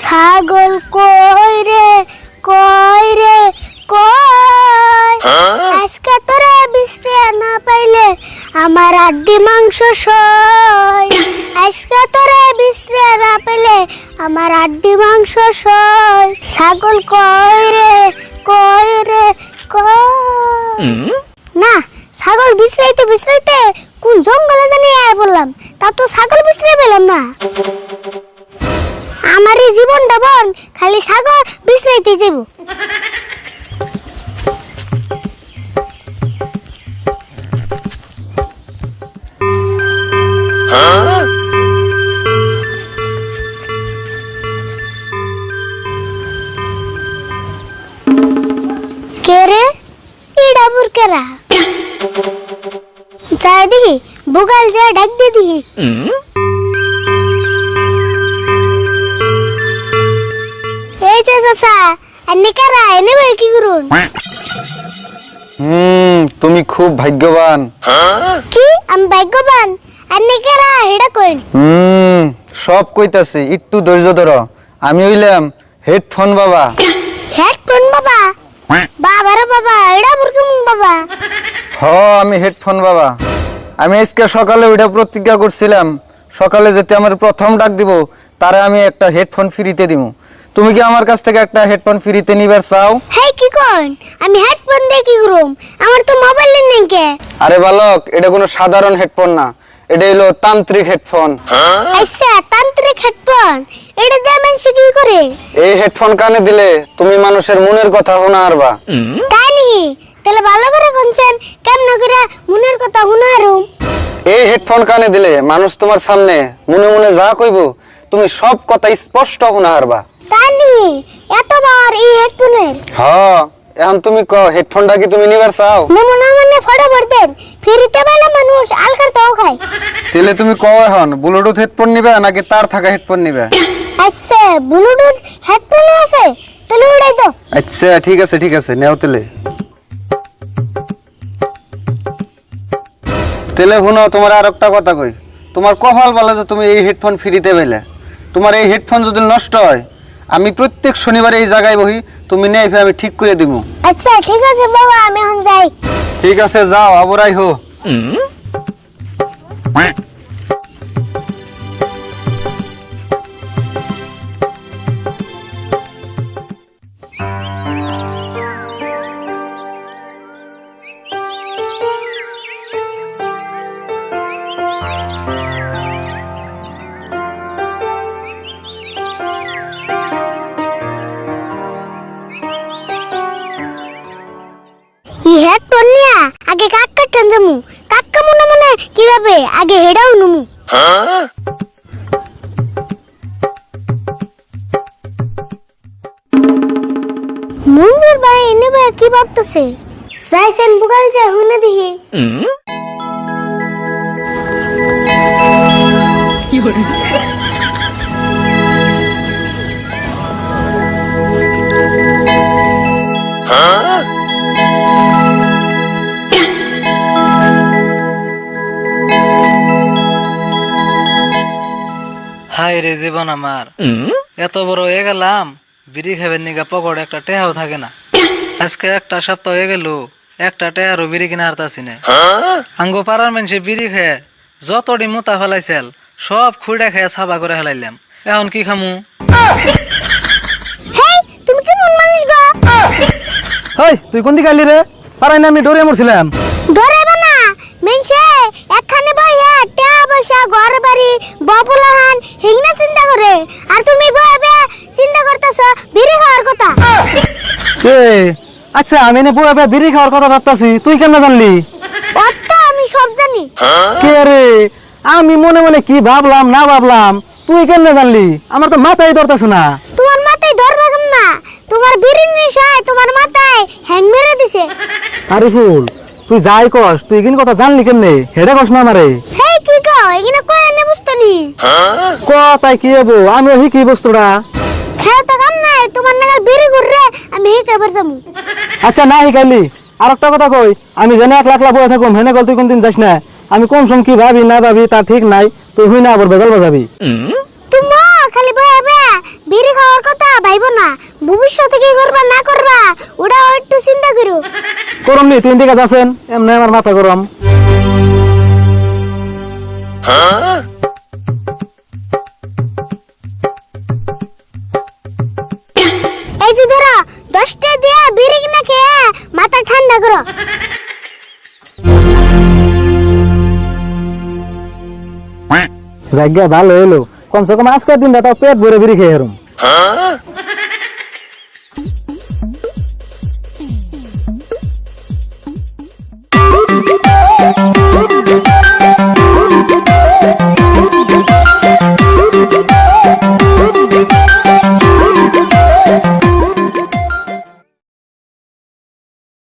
ছাগল কই রে কই রে কই আজকে তোরে বিশ্রে না পাইলে আমার আড্ডি মাংস সয় আজকে তোরে বিশ্রে না পাইলে আমার আড্ডি মাংস সয় ছাগল কই রে কই না ছাগল বিশ্রাইতে কোন জঙ্গলে জানি আয় বললাম তা তো ছাগল বিশ্রে পেলাম না আমার এই জীবনটা বন খালি ছাগল বিশ্রাইতে যাব কে রে ইডা বুরকেরা যাই দেখি বুগাল যা ডাক দে দেখি এই যে চাচা এনে কারা এনে ভাই কি করুন তুমি খুব ভাগ্যবান। কি আমি ভাগ্যবান এনে কারা হেডা কইন সব কইতাছি একটু ধৈর্য ধরো। আমি হইলাম হেডফোন বাবা। হেডফোন বাবা বাবা রে বাবা এডা বুরকুম বাবা আমি হেডফোন বাবা। আমি আজকে সকালে ওইটা প্রতিজ্ঞা করছিলাম সকালে যেতে আমার প্রথম ডাক দিব তারে আমি একটা হেডফোন ফ্রিতে দিব। তুমি কি আমার কাছ থেকে একটা হেডফোন ফ্রিতে নিবার চাও? হেই কি কোন আমি হেডফোন দিয়ে কি করুম আমার তো মোবাইল নেই কে। আরে বালক এটা কোনো সাধারণ হেডফোন না, এটা হলো তান্ত্রিক হেডফোন। আচ্ছা তান্ত্রিক হেডফোন এটা দিয়ে মানুষ কি করে? এই হেডফোন কানে দিলে তুমি মানুষের মনের কথা শোনা পারবা। তাই নি তাহলে ভালো করে কোনছেন কেমন করে মনের কথা শোনা হারুম? এই হেডফোন কানে দিলে মানুষ তোমার সামনে মনে মনে যা কইব তুমি সব কথা স্পষ্ট শোনা পারবা। তাই নি এতবার এই হেডফোনের এখন তুমি কও হেডফোনটা কি তুমি নিবার চাও? নমুনা মানে ফটো ভরতেন ফ্রিতে পাইলে মানুষ আলকার তাও খায়। তাহলে তুমি কও এখন ব্লুটুথ হেডফোন নিবে নাকি তার থাকা হেডফোন নিবে? আচ্ছা ব্লুটুথ হেডফোন আছে তাহলে উড়াই দাও। আচ্ছা ঠিক আছে নেও তাহলে। তাহলে শুনো তোমার আর একটা কথা কই, তোমার কপাল ভালো যে তুমি এই হেডফোন ফ্রিতে পাইলে। তোমার এই হেডফোন যদি নষ্ট হয় আমি প্রত্যেক শনিবার এই জায়গায় বহি, তুমি নেই আমি ঠিক করে দিব। আচ্ছা ঠিক আছে বাবা আমি এখন যাই। ঠিক আছে যাও আবার আইহো। এই হেডফোন নিয়া আগে কাক্কা টান যামু কাক্কা মনে মনে কিভাবে আগে হেডাও নুমু। মঞ্জুর ভাই এনে ভাই কি ভাবতেছে যাইছেন বুগাল যা হুনে দিহি। কি হরে হাই রে জীবন আমার, এত বড় হয়ে গেলাম বিড়ি খাবেন নিগা পকেটে একটা টেহাও থাকে না। আজকে একটা সপ্তাহ হয়ে গেল একটা টেহারও বিড়ি কিনা হারতাছি না। আঙ্গো পাড়ার মানুষে বিড়ি খেয়ে যতটি মোতা ফেলাইছিল সব খুঁড়া খেয়ে সাবা করে ফেলাইলাম। এখন কি খামু? হেই তুমি কি মন মানুষ গো? হেই তুই কোন দিকে আইলি রে? পারাই না আমি ডরে মরছিলাম। ধরেব না মেনছে একখানে বইয়া টা বসা ঘর বাড়ি বাবুলাহান হিংনা চিন্তা করে আর তুমি বইবে চিন্তা করতেছ বিড়ি খাওয়ার কথা। এ আচ্ছা আমি নে বুয়া বিড়ি খাওয়ার কথা ভাবতাছি, তুই কেমনে জানলি? অত আমি সব জানি। কে রে আমি মনে মনে কি ভাবলাম না ভাবলাম তুই কেমনে জানলি? আমার তো মাথায় ধরতেছে না। তোমার মাথায় ধরবে কেন না? তোমার বিড়ির নেশায় তোমার মাথায় হ্যাং মেরে দিছে। আরে ফুল তুই যাই কস তুই কিন কথা জানলি কেমনে? হেডা কস না আমারে। হেই কি কও এখানে কই এনে বুঝতনি? কথাই কি হবো আমি ওই কি বস্তুটা খেও তো কাম নাই তোমার নাগাল বিড়ি ঘুররে আমি হে কবার যামু। আচ্ছা না শিখাইলি আর একটা কথা কই, আমি জানি এক লাখ বয়ে থাকুম হেনে গল তুই কোনদিন যাস না। আমি কম সম কি ভাবি না ভাবি তা ঠিক নাই, তুই হুই না আবার বেজাল বাজাবি। তুমি খালি খালি বয়ে বিড়ি খাওয়ার কথা ভাইবো না, ভবিষ্যতে কি করবা না করবা ওটাও একটু চিন্তা করো। করম নি 3 দিকে যাচ্ছেন এমনি আমার মাথা গরম। এই যে ধরো 10টা দিয়ে বিড়ি কিনা খেয়ে মাথা ঠান্ডা করো। জায়গা ভালো হইলো, কমসে কম আজকের দিনটা তাও পেট ভরে বিড়ি খেয়ে হেরুম।